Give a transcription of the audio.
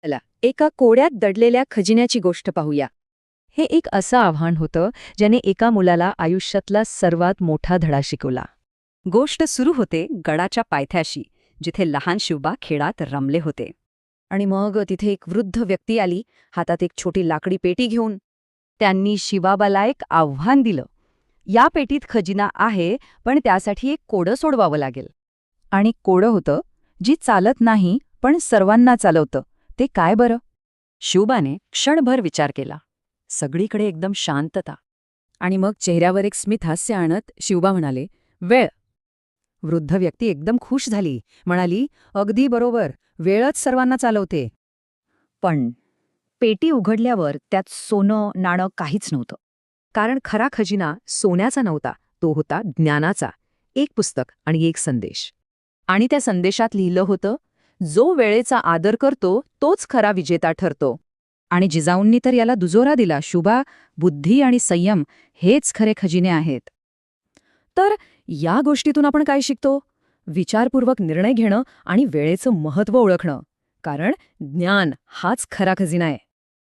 चला एका कोड्यात दडलेल्या खजिन्याची गोष्ट पाहूया. हे एक असं आव्हान होतं ज्याने एका मुलाला आयुष्यातला सर्वात मोठा धडा शिकवला. गोष्ट सुरू होते गडाच्या पायथ्याशी, जिथे लहान शिवबा खेळात रमले होते. आणि मग तिथे एक वृद्ध व्यक्ती आली, हातात एक छोटी लाकडी पेटी घेऊन. त्यांनी शिवाबाला एक आव्हान दिलं. या पेटीत खजिना आहे, पण त्यासाठी एक कोडं सोडवावं लागेल. आणि कोडं होतं जी चालत नाही पण सर्वांना चालवतं. ते काय बरं? शिवबाने क्षणभर विचार केला. सगळीकडे एकदम शांतता. आणि मग चेहऱ्यावर एक स्मित हास्य आणत शिवबा म्हणाले, वेळ. वृद्ध व्यक्ती एकदम खुश झाली, म्हणाली, अगदी बरोबर, वेळच सर्वांना चालवते. पण पेटी उघडल्यावर त्यात सोनं नाणं काहीच नव्हतं. कारण खरा खजिना सोन्याचा नव्हता, तो होता ज्ञानाचा. एक पुस्तक आणि एक संदेश. आणि त्या संदेशात लिहिलं होतं, जो वेळेचा आदर करतो तोच खरा विजेता ठरतो. आणि जिजाऊंनी तर याला दुजोरा दिला, शुभा, बुद्धी आणि संयम हेच खरे खजिने आहेत. तर या गोष्टीतून आपण काय शिकतो? विचारपूर्वक निर्णय घेणं आणि वेळेचं महत्त्व ओळखणं. कारण ज्ञान हाच खरा खजिना आहे.